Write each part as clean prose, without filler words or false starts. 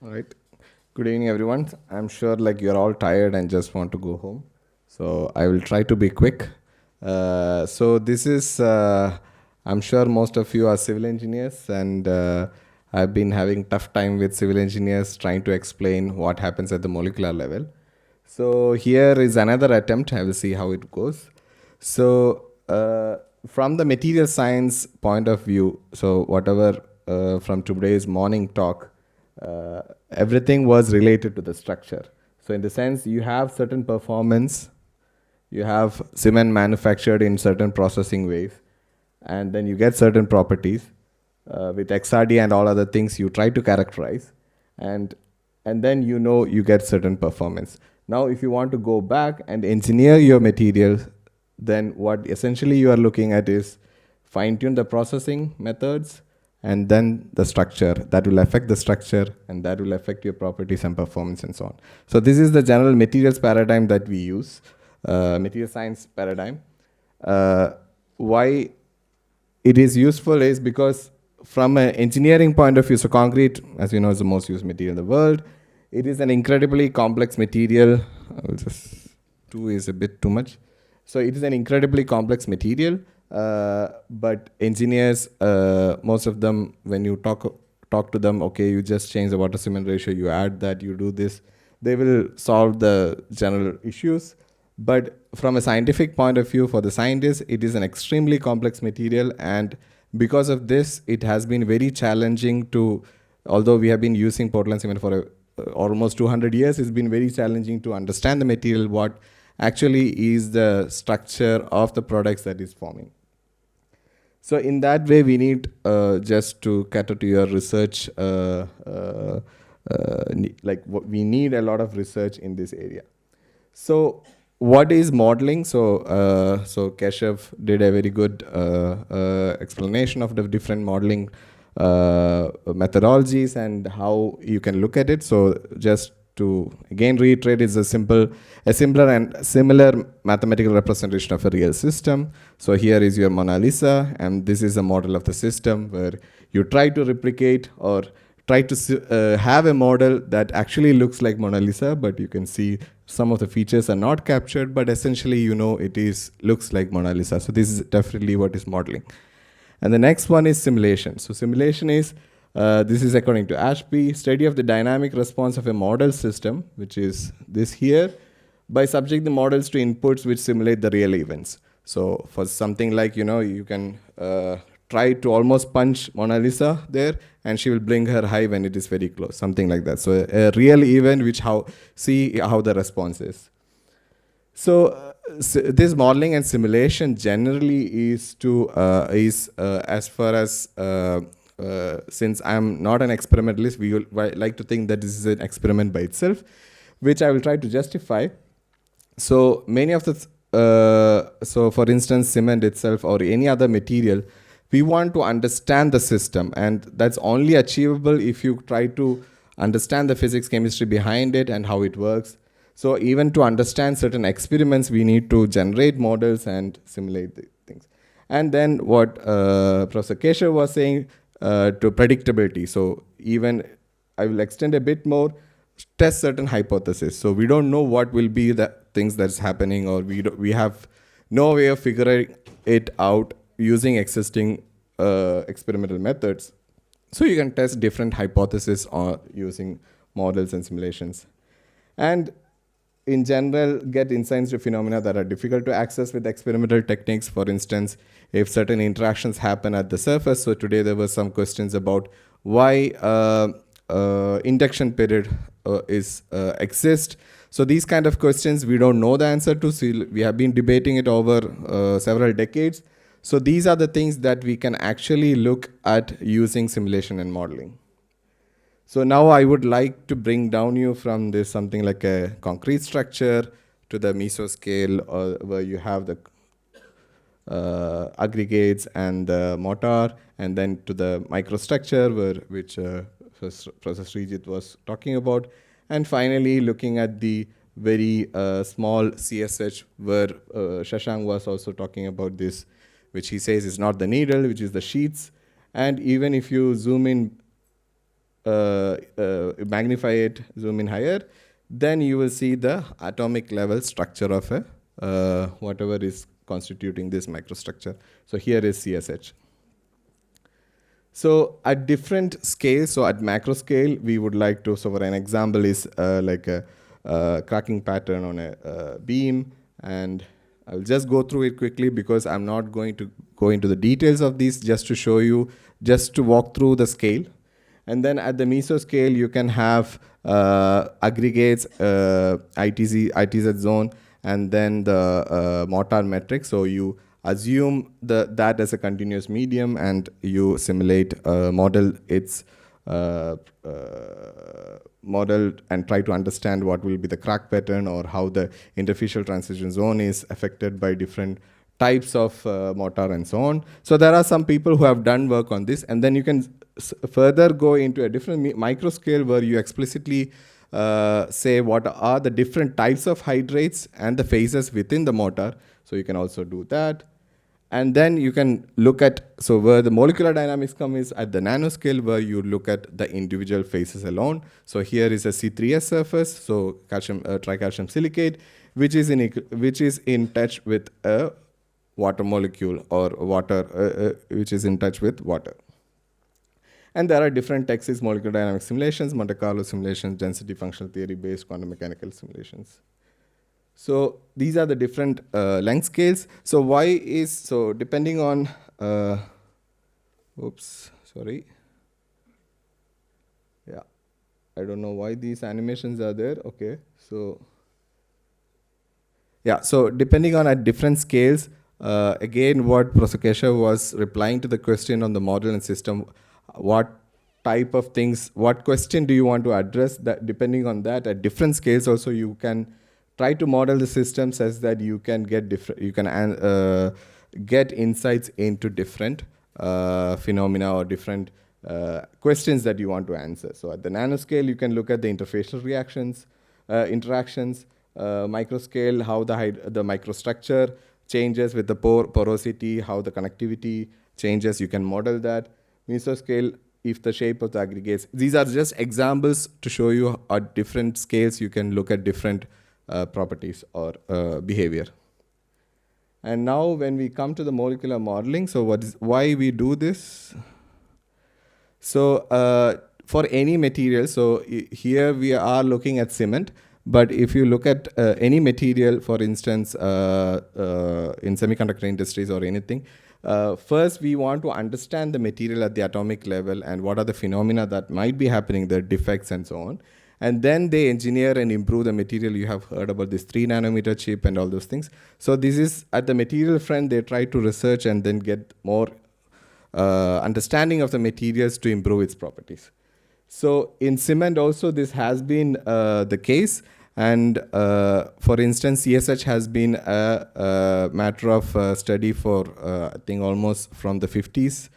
All right. Good evening, everyone. I'm sure like you're all tired and just want to go home. So I will try to be quick. I'm sure most of you are civil engineers, and I've been having tough time with civil engineers trying to explain what happens at the molecular level. So here is another attempt. I will see how it goes. So from the material science point of view, so whatever from today's morning talk, everything was related to the structure. So in the sense, you have certain performance, you have cement manufactured in certain processing ways, and then you get certain properties with XRD and all other things you try to characterize, and and then you get certain performance. Now, if you want to go back and engineer your material, then what essentially you are looking at is fine tune the processing methods and then the structure that will affect the structure and that will affect your properties and performance and so on. So this is the general materials paradigm that we use, material science paradigm. Why it is useful is because from an engineering point of view, so concrete, as you know, is the most used material in the world. It is an incredibly complex material. I will just, two is a bit too much. So it is an incredibly complex material, but engineers, most of them, when you talk to them, okay, you just change the water cement ratio, you add that, you do this, they will solve the general issues. But from a scientific point of view, for the scientists, it is an extremely complex material, and because of this, it has been very challenging to, although we have been using Portland cement for almost 200 years, it's been very challenging to understand the material, what actually is the structure of the products that is forming. So in that way, we need just to cater to your research, we need a lot of research in this area. So what is modeling? So Keshav did a very good explanation of the different modeling methodologies and how you can look at it. So just to again reiterate, it's a simpler and similar mathematical representation of a real system. So here is your Mona Lisa, and this is a model of the system where you try to replicate or try to have a model that actually looks like Mona Lisa, but you can see some of the features are not captured, but essentially looks like Mona Lisa. So this is definitely what is modeling. And the next one is simulation. So simulation is, this is according to Ashby, study of the dynamic response of a model system, which is this here, by subjecting the models to inputs which simulate the real events. So for something like, you can try to almost punch Mona Lisa there, and she will blink her eye when it is very close, something like that. So a real event, see how the response is. So this modeling and simulation generally is as far as since I'm not an experimentalist, we will like to think that this is an experiment by itself, which I will try to justify. So many of the so for instance, cement itself or any other material, we want to understand the system, and that's only achievable if you try to understand the physics, chemistry behind it and how it works. So even to understand certain experiments, we need to generate models and simulate the things. And then what Professor Keshav was saying, to predictability. So even I will extend a bit more, test certain hypotheses. So we don't know what will be the things that's happening, or we have no way of figuring it out using existing experimental methods. So you can test different hypotheses using models and simulations. And in general, get insights to phenomena that are difficult to access with experimental techniques. For instance, if certain interactions happen at the surface. So today there were some questions about why induction period exists. So these kind of questions we don't know the answer to. So we have been debating it over several decades. So these are the things that we can actually look at using simulation and modeling. So now I would like to bring down you from this something like a concrete structure to the mesoscale, where you have the aggregates and the mortar, and then to the microstructure, which Professor Srijit was talking about, and finally looking at the very small CSH, where Shashank was also talking about this, which he says is not the needle, which is the sheets. And even if you zoom in magnify it, zoom in higher, then you will see the atomic level structure of a whatever is constituting this microstructure. So here is CSH. So at different scales, so at macro scale, we would like to, so for an example is like a cracking pattern on a beam, and I'll just go through it quickly because I'm not going to go into the details of these, just to show you, just to walk through the scale. And then at the mesoscale, you can have aggregates, ITZ zone, and then the mortar metric. So you assume that as a continuous medium, and you simulate, model its model, and try to understand what will be the crack pattern, or how the interfacial transition zone is affected by different types of mortar and so on. So there are some people who have done work on this, and then you can further go into a different micro scale where you explicitly say what are the different types of hydrates and the phases within the mortar. So you can also do that. And then you can look at, so where the molecular dynamics come is at the nanoscale, where you look at the individual phases alone. So here is a C3S surface, so calcium tricalcium silicate, which is in touch with a water molecule, or water, which is in touch with water. And there are different texts: molecular dynamic simulations, Monte Carlo simulations, density functional theory based quantum mechanical simulations. So these are the different length scales. So depending on, oops, sorry. Yeah, I don't know why these animations are there. Okay, so yeah, so depending on at different scales, again, what Professor Keshav was replying to the question on the model and system, what type of things, what question do you want to address, that depending on that, at different scales also you can try to model the system such that you can get get insights into different phenomena, or different questions that you want to answer. So at the nanoscale, you can look at the interfacial reactions, interactions, microscale, how the microstructure changes with the porosity, how the connectivity changes, you can model that. Mesoscale, if the shape of the aggregates. These are just examples to show you at different scales you can look at different properties or behavior. And now when we come to the molecular modeling, so why we do this? So for any material, so here we are looking at cement, but if you look at any material, for instance, in semiconductor industries or anything, first we want to understand the material at the atomic level and what are the phenomena that might be happening, the defects and so on. And then they engineer and improve the material. You have heard about this 3 nanometer chip and all those things. So this is at the material front, they try to research and then get more understanding of the materials to improve its properties. So in cement also this has been the case. And for instance, CSH has been a matter of study for I think almost from the 50s.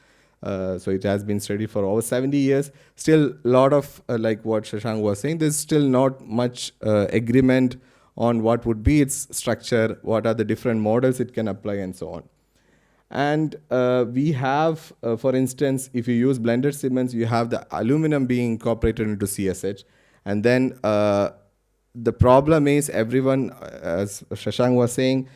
So it has been studied for over 70 years. Still a lot of, like what Shashank was saying, there's still not much agreement on what would be its structure, what are the different models it can apply and so on. And we have, for instance, if you use blended cements, you have the aluminum being incorporated into CSH. And then the problem is everyone, as Shashank was saying,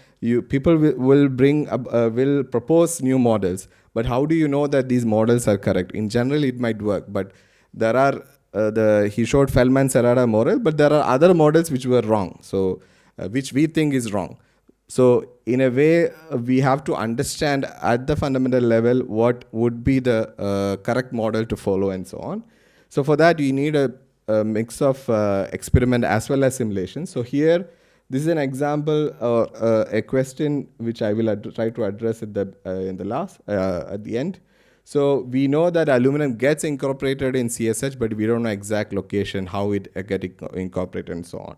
people will propose new models. But how do you know that these models are correct? In general, it might work, but there are, he showed Feldman-Serrada model, but there are other models which were wrong, so which we think is wrong. So in a way, we have to understand at the fundamental level what would be the correct model to follow and so on. So for that, you need a mix of experiment as well as simulation. So here, this is an example or a question which I will try to address at the at the end. So we know that aluminum gets incorporated in CSH, but we don't know exact location, how it gets incorporated and so on.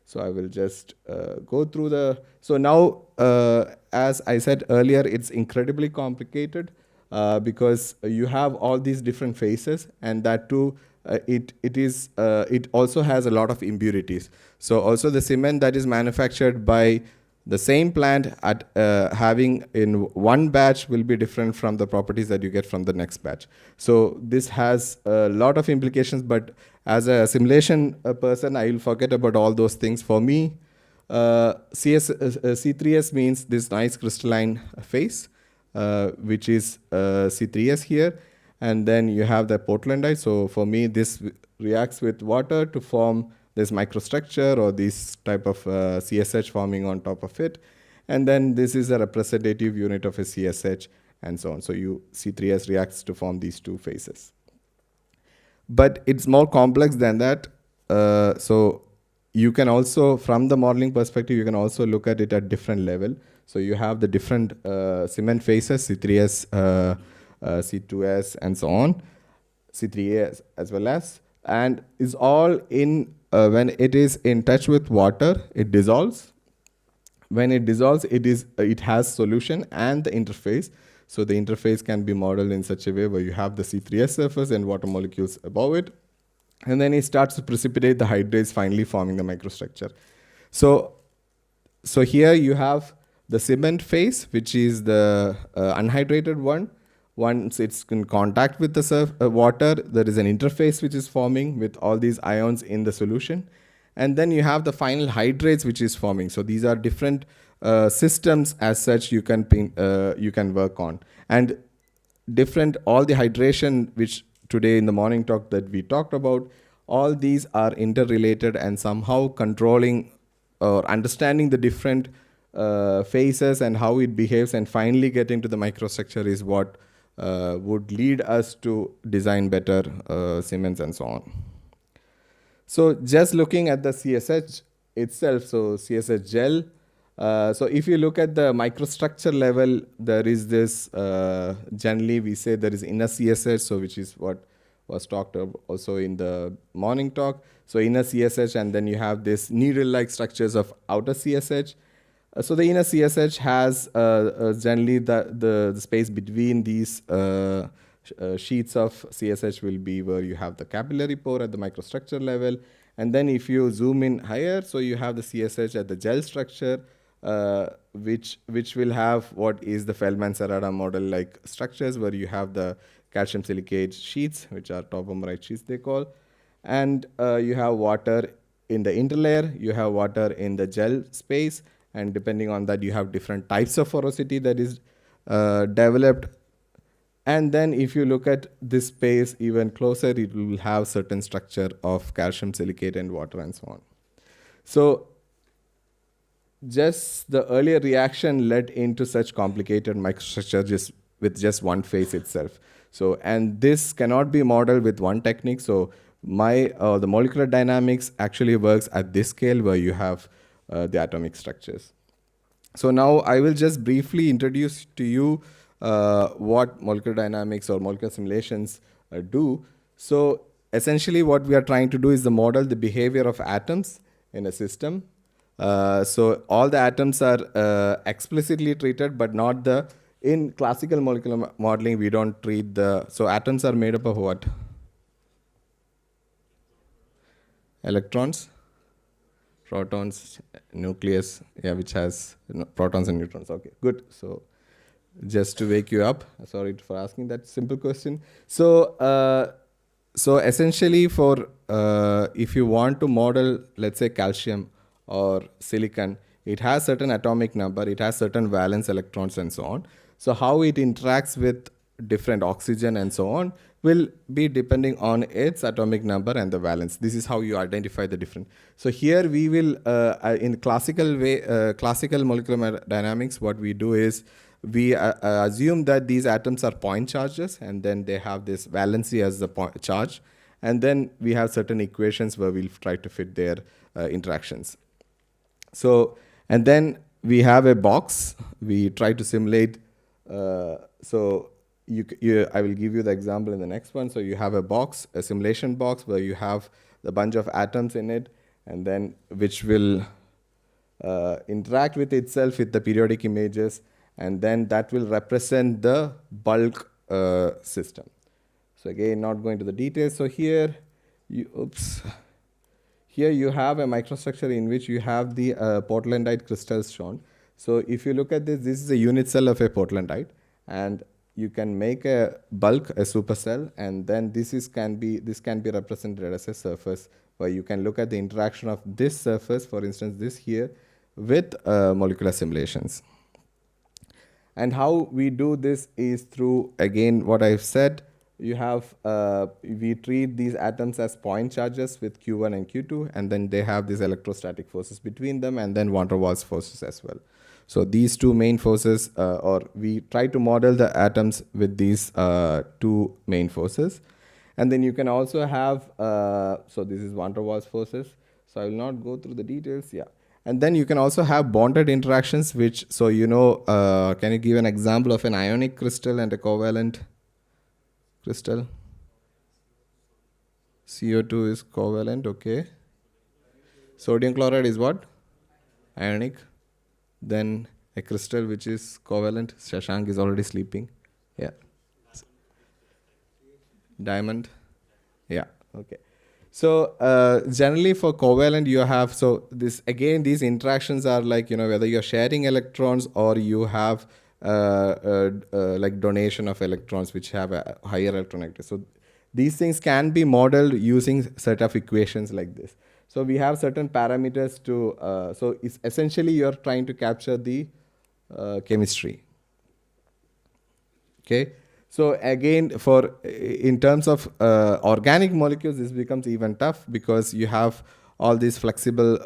So I will just go through the, so now, as I said earlier, it's incredibly complicated because you have all these different phases, and that too, it also has a lot of impurities. So also the cement that is manufactured by the same plant at having in one batch will be different from the properties that you get from the next batch. So this has a lot of implications, but as a simulation person, I will forget about all those things. For me, C3S means this nice crystalline phase, which is C3S here. And then you have the Portlandite. So for me, this reacts with water to form this microstructure or this type of CSH forming on top of it. And then this is a representative unit of a CSH and so on. So C3S reacts to form these two phases. But it's more complex than that. So you can also, from the modeling perspective, you can also look at it at different level. So you have the different cement phases, C3S, C2S, and so on, C3A as well as, and is all in, when it is in touch with water, it dissolves. When it dissolves, it has solution and the interface. So the interface can be modeled in such a way where you have the C3S surface and water molecules above it. And then it starts to precipitate the hydrates, finally forming the microstructure. So here you have the cement phase, which is the unhydrated one. Once it's in contact with the water, there is an interface which is forming with all these ions in the solution. And then you have the final hydrates which is forming. So these are different systems as such you can work on. And all the hydration which today in the morning talk that we talked about, all these are interrelated, and somehow controlling or understanding the different phases and how it behaves and finally getting to the microstructure is what would lead us to design better cements and so on. So just looking at the CSH itself, so CSH gel, so if you look at the microstructure level, there is this, generally we say there is inner CSH, so which is what was talked about also in the morning talk. So inner CSH, and then you have this needle-like structures of outer CSH. So the inner CSH has generally the space between these sheets of CSH will be where you have the capillary pore at the microstructure level. And then if you zoom in higher, so you have the CSH at the gel structure, which will have what is the Feldman-Serrada model-like structures, where you have the calcium silicate sheets, which are taubomerite sheets they call. And you have water in the interlayer, you have water in the gel space, and depending on that, you have different types of porosity that is developed. And then if you look at this space even closer, it will have certain structure of calcium silicate and water and so on. So just the earlier reaction led into such complicated microstructure with just one phase itself. So, and this cannot be modeled with one technique. So the molecular dynamics actually works at this scale where you have the atomic structures. So now I will just briefly introduce to you what molecular dynamics or molecular simulations do. So essentially what we are trying to do is to model the behavior of atoms in a system. So all the atoms are explicitly treated, but not in classical molecular modeling, we don't treat so atoms are made up of what? Electrons, protons, nucleus, yeah, which has protons and neutrons. Okay, good. So just to wake you up, sorry for asking that simple question. So essentially if you want to model, let's say calcium or silicon, it has certain atomic number, it has certain valence electrons and so on. So how it interacts with different oxygen and so on will be depending on its atomic number and the valence. This is how you identify the different. So here we will, in classical way, classical molecular dynamics, what we do is we assume that these atoms are point charges, and then they have this valency as the charge. And then we have certain equations where we'll try to fit their interactions. So, and then we have a box. We try to simulate. So I will give you the example in the next one. So you have a box, a simulation box, where you have a bunch of atoms in it, and then which will interact with itself with the periodic images, and then that will represent the bulk system. So again, not going to the details. So here, here you have a microstructure in which you have the Portlandite crystals shown. So if you look at this, this is a unit cell of a Portlandite, and you can make a bulk, a supercell, and then this can be represented as a surface where you can look at the interaction of this surface, for instance, this here, with molecular simulations. And how we do this is through, again, what I've said. You have, we treat these atoms as point charges with Q1 and Q2, and then they have these electrostatic forces between them, and then van der Waals forces as well. So these two main forces, or we try to model the atoms with these two main forces. And then you can also have, so this is van der Waals forces. So I will not go through the details, yeah. And then you can also have bonded interactions, which, so can you give an example of an ionic crystal and a covalent crystal? CO2 is covalent, okay. Sodium chloride is what? Ionic. Then a crystal which is covalent. Shashank is already sleeping. Yeah. Diamond. Yeah, okay. So generally for covalent you have, so this again, these interactions are like, whether you're sharing electrons or you have like donation of electrons which have a higher electronegativity. So these things can be modeled using set of equations like this. So we have certain parameters to, so it's essentially you're trying to capture the chemistry. Okay. So again, in terms of organic molecules, this becomes even tough because you have all these flexible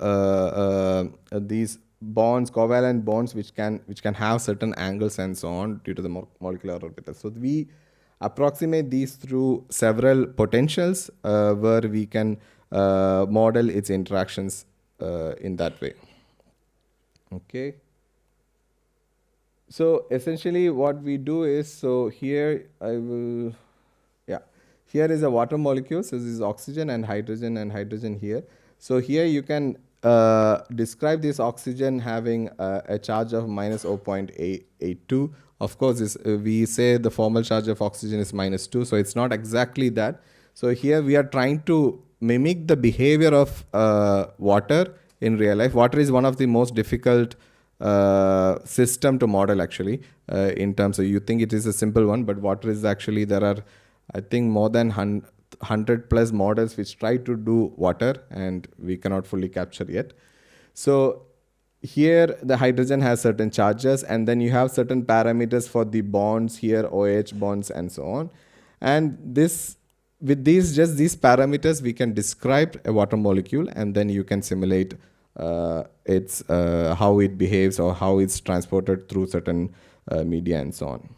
these bonds, covalent bonds, which can have certain angles and so on due to the molecular orbitals. So we approximate these through several potentials where we can model its interactions in that way. Okay. So essentially what we do is, so here here is a water molecule. So this is oxygen and hydrogen here. So here you can describe this oxygen having a charge of minus 0.882. Of course, we say the formal charge of oxygen is -2, so it's not exactly that. So here we are trying to mimic the behavior of water in real life. Water is one of the most difficult system to model actually, in terms of, you think it is a simple one, but water is actually, there are I think more than 100 plus models which try to do water, and we cannot fully capture yet. So here the hydrogen has certain charges, and then you have certain parameters for the bonds here, OH bonds and so on. And this, with these, just these parameters, we can describe a water molecule, and then you can simulate its how it behaves or how it's transported through certain media and so on.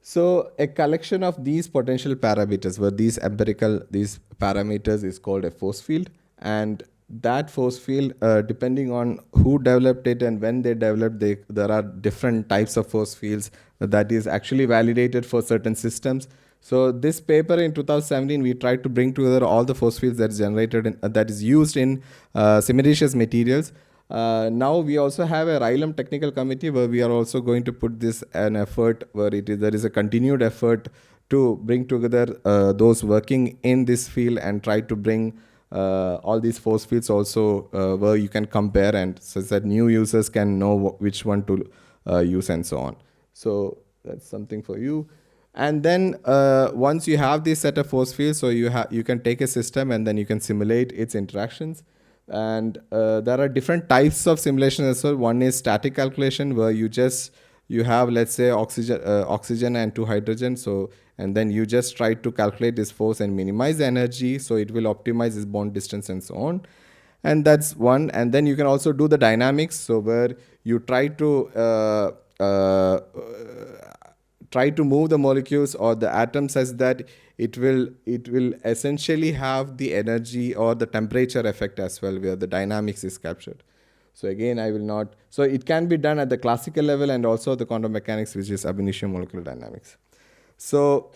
So a collection of these potential parameters, where these parameters is called a force field, and that force field, depending on who developed it and when they developed, there are different types of force fields that is actually validated for certain systems. So this paper in 2017, we tried to bring together all the force fields that is generated that is used in cementitious materials. Now we also have a Rylem technical committee where we are also going to put this an effort where there is a continued effort to bring together those working in this field and try to bring all these force fields also where you can compare, and so that new users can know which one to use and so on. So that's something for you. And then once you have this set of force fields, so you can take a system and then you can simulate its interactions. And there are different types of simulation as well. One is static calculation, where you have, let's say, oxygen and 2 hydrogen. So, and then you just try to calculate this force and minimize the energy, so it will optimize this bond distance and so on. And that's one. And then you can also do the dynamics, so where you try to move the molecules or the atoms such that it will essentially have the energy or the temperature effect as well, where the dynamics is captured. So again, I will not, so it can be done at the classical level and also the quantum mechanics, which is ab initio molecular dynamics. So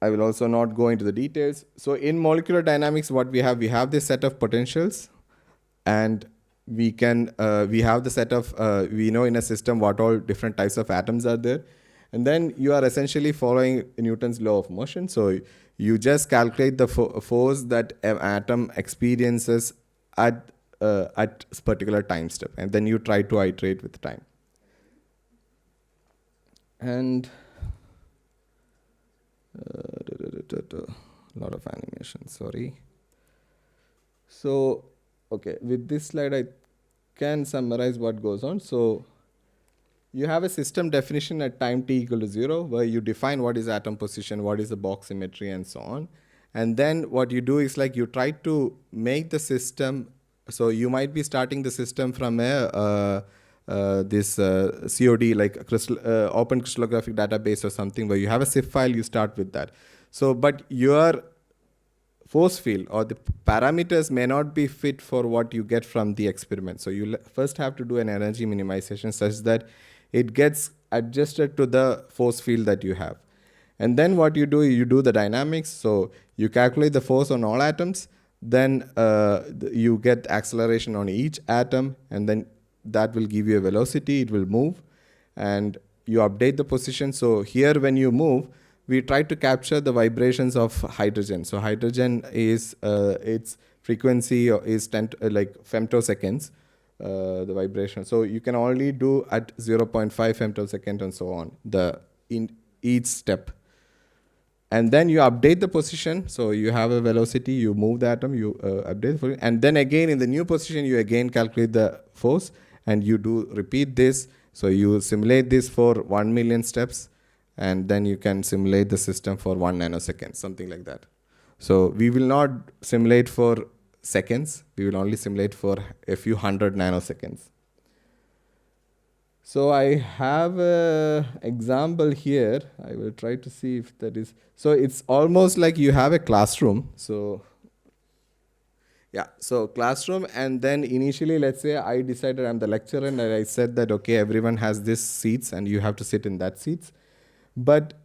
I will also not go into the details. So in molecular dynamics, what we have this set of potentials, and we have the set of, we know in a system what all different types of atoms are there. And then you are essentially following Newton's law of motion. So you just calculate the force that an atom experiences at at particular time step, and then you try to iterate with time. And a lot of animation, sorry. So, okay, with this slide, I can summarize what goes on. So, you have a system definition at time t equal to 0, where you define what is atom position, what is the box symmetry, and so on. And then what you do is like you try to make the system, so you might be starting the system from a this COD, like open crystallographic database or something, where you have a zip file, you start with that. So, but your force field or the parameters may not be fit for what you get from the experiment. So you first have to do an energy minimization such that it gets adjusted to the force field that you have. And then what you do the dynamics. So you calculate the force on all atoms, then you get acceleration on each atom, and then that will give you a velocity, it will move, and you update the position. So here when you move, we try to capture the vibrations of hydrogen. So hydrogen is, its frequency is 10 like femtoseconds, the vibration. So you can only do at 0.5 femtosecond and so on, in each step. And then you update the position. So you have a velocity, you move the atom, you update the, and then again in the new position, you again calculate the force, and you repeat this. So you simulate this for 1 million steps, and then you can simulate the system for 1 nanosecond, something like that. So we will not simulate for seconds, we will only simulate for a few hundred nanoseconds. So I have an example here. I will try to see if that is, so it's almost like you have a classroom. So yeah, so classroom, and then initially, let's say I decided I'm the lecturer, and I said that, okay, everyone has this seats and you have to sit in that seats. But,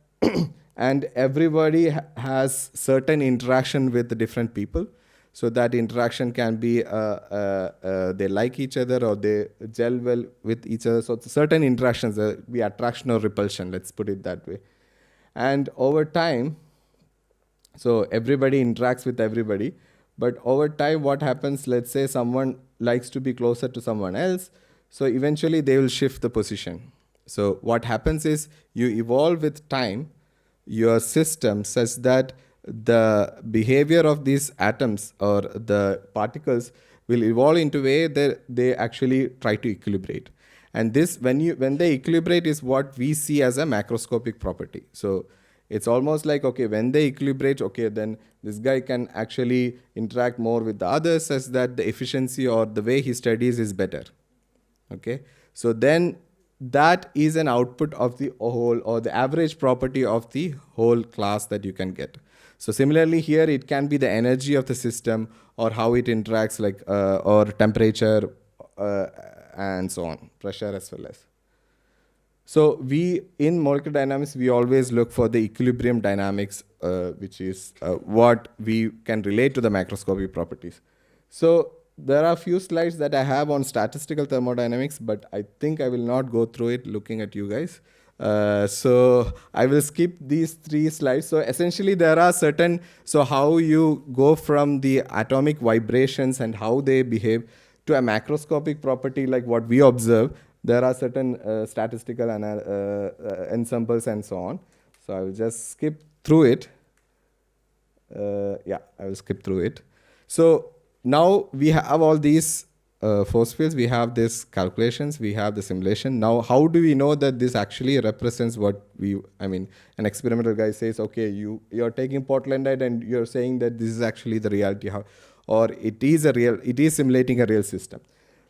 and everybody has certain interaction with the different people. So that interaction can be, they like each other or they gel well with each other. So certain interactions, be attraction or repulsion, let's put it that way. And over time, so everybody interacts with everybody. But over time, what happens, let's say someone likes to be closer to someone else. So eventually they will shift the position. So what happens is you evolve with time your system such that the behavior of these atoms or the particles will evolve into a way that they actually try to equilibrate. And this, when they equilibrate, is what we see as a macroscopic property. So it's almost like, okay, when they equilibrate, okay, then this guy can actually interact more with the others such that the efficiency or the way he studies is better. Okay, so then that is an output of the whole or the average property of the whole class that you can get. So similarly here, it can be the energy of the system or how it interacts, like or temperature and so on, pressure as well as. So we, in molecular dynamics, we always look for the equilibrium dynamics, which is what we can relate to the macroscopic properties. So there are a few slides that I have on statistical thermodynamics, but I think I will not go through it looking at you guys. So I will skip these 3 slides. So essentially there are certain, so how you go from the atomic vibrations and how they behave to a macroscopic property like what we observe. There are certain statistical ensembles and so on. So I will just skip through it. Yeah, I will skip through it. So now we have all these force fields, we have this calculations, we have the simulation. Now, how do we know that this actually represents what an experimental guy says, okay, you're taking portlandite and you're saying that this is actually the reality, or it is simulating a real system.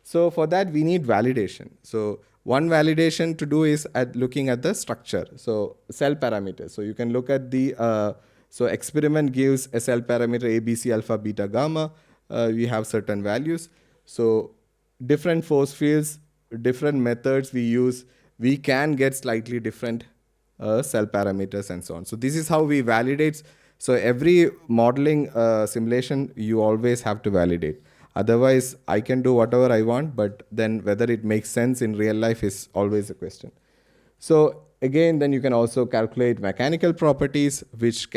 So for that, we need validation. So one validation to do is looking at the structure. So cell parameters. So you can look at the, so experiment gives a cell parameter A, B, C, alpha, beta, gamma. We have certain values. So different force fields, different methods we use, we can get slightly different cell parameters and so on. So this is how we validate. So every modeling simulation, you always have to validate. Otherwise, I can do whatever I want, but then whether it makes sense in real life is always a question. So again, then you can also calculate mechanical properties, which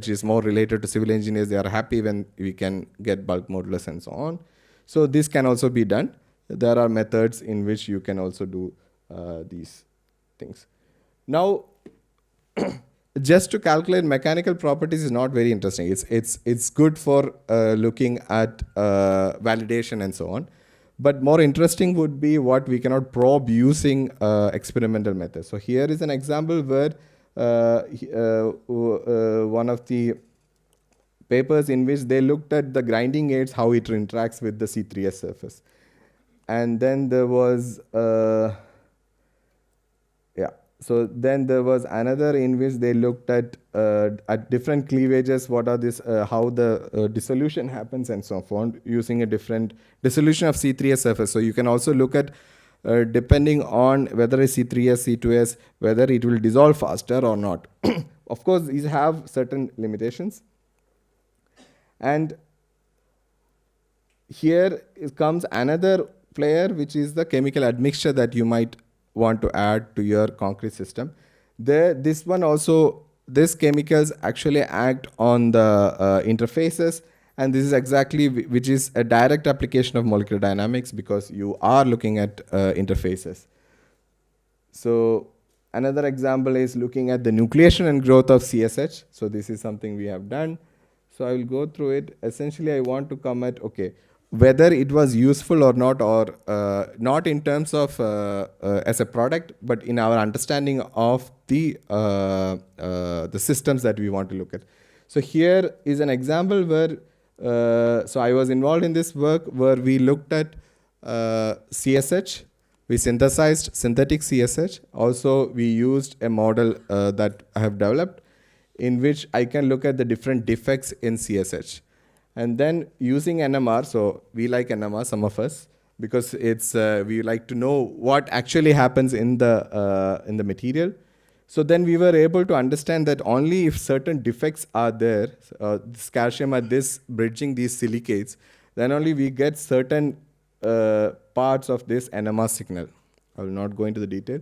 is more related to civil engineers. They are happy when we can get bulk modulus and so on. So this can also be done. There are methods in which you can also do these things. Now, just to calculate mechanical properties is not very interesting. It's good for looking at validation and so on. But more interesting would be what we cannot probe using experimental methods. So here is an example where one of the papers in which they looked at the grinding aids, how it interacts with the C3S surface. And then there was, so then there was another in which they looked at different cleavages, what are this, how the dissolution happens and so on, using a different dissolution of C3S surface. So you can also look at, depending on whether it's C3S, C2S, whether it will dissolve faster or not. Of course, these have certain limitations. And here comes another player, which is the chemical admixture that you might want to add to your concrete system. This one also, these chemicals actually act on the interfaces, and this is exactly which is a direct application of molecular dynamics, because you are looking at interfaces. So another example is looking at the nucleation and growth of CSH. So this is something we have done. So I will go through it. Essentially, I want to come at, okay, whether it was useful or not, or not in terms of as a product, but in our understanding of the systems that we want to look at. So here is an example where, so I was involved in this work where we looked at CSH. We synthesized synthetic CSH. Also, we used a model that I have developed, in which I can look at the different defects in CSH. And then using NMR, so we like NMR, some of us, because it's we like to know what actually happens in the material. So then we were able to understand that only if certain defects are there, this calcium at this bridging these silicates, then only we get certain parts of this NMR signal. I will not go into the detail.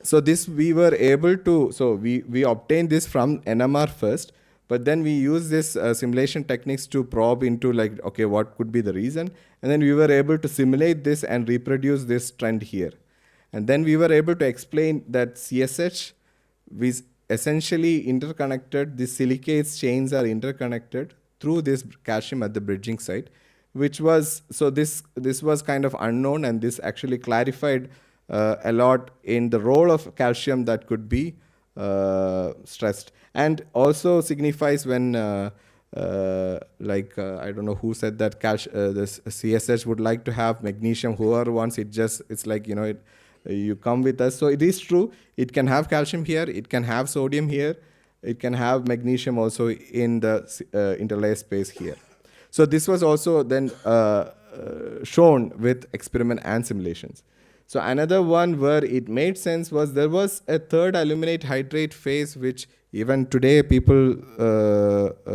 So this we were able to, so we obtained this from NMR first, but then we use this simulation techniques to probe into like, okay, what could be the reason? And then we were able to simulate this and reproduce this trend here. And then we were able to explain that CSH is essentially interconnected, the silicates chains are interconnected through this calcium at the bridging site, which was, so this was kind of unknown, and this actually clarified a lot in the role of calcium that could be stressed, and also signifies when I don't know who said that this CSH would like to have magnesium. Whoever wants it, just it's like, you know, you come with us. So it is true. It can have calcium here. It can have sodium here. It can have magnesium also in the interlayer space here. So this was also then shown with experiment and simulations. So another one where it made sense was there was a third aluminate hydrate phase, which even today people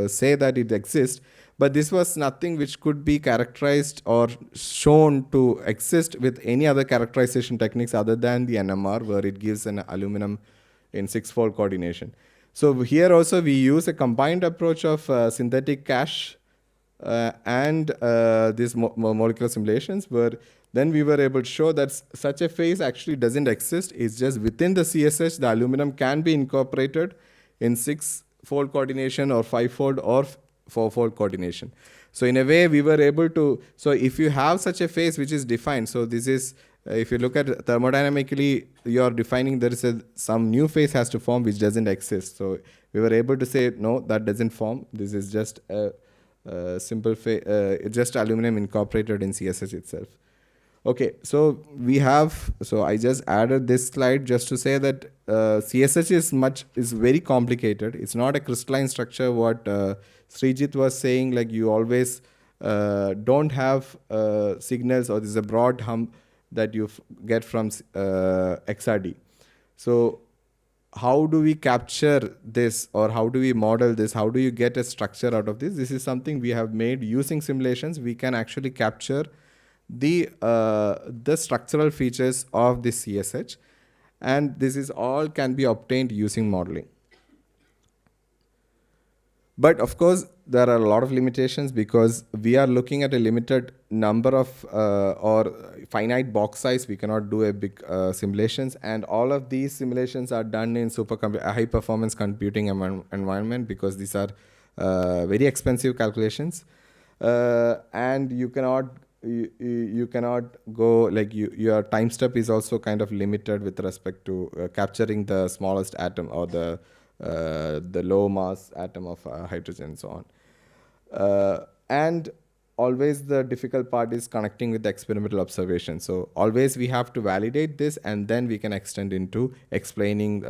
say that it exists, but this was nothing which could be characterized or shown to exist with any other characterization techniques other than the NMR, where it gives an aluminum in 6-fold coordination. So here also we use a combined approach of synthetic cache and these molecular simulations, where then we were able to show that such a phase actually doesn't exist. It's just within the CSH, the aluminum can be incorporated in 6-fold coordination or 5-fold or 4-fold coordination. So in a way, we were able to, so if you have such a phase which is defined, so this is, if you look at thermodynamically, you are defining there is some new phase has to form which doesn't exist. So we were able to say, no, that doesn't form. This is just a simple phase, just aluminum incorporated in CSH itself. Okay, so we have, so I just added this slide just to say that CSH is very complicated. It's not a crystalline structure. What Srijit was saying, like you always don't have signals, or there's a broad hump that you get from XRD. So how do we capture this, or how do we model this? How do you get a structure out of this? This is something we have made using simulations. We can actually capture the structural features of this CSH, and this is all can be obtained using modeling. But of course, there are a lot of limitations because we are looking at a limited number of or finite box size. We cannot do a big simulations, and all of these simulations are done in high performance computing environment, because these are very expensive calculations, and you cannot go like your time step is also kind of limited with respect to capturing the smallest atom, or the low mass atom of hydrogen and so on. And always the difficult part is connecting with the experimental observation. So always we have to validate this, and then we can extend into explaining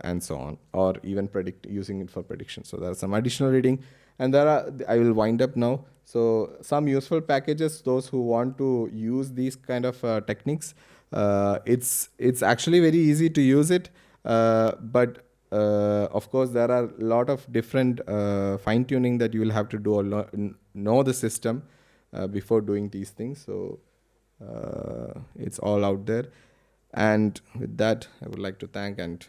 and so on, or even predict using it for prediction. So there's some additional reading, and I will wind up now. So some useful packages, those who want to use these kind of techniques, it's actually very easy to use it, but of course there are a lot of different fine tuning that you will have to do, know the system before doing these things. So it's all out there, and with that I would like to thank and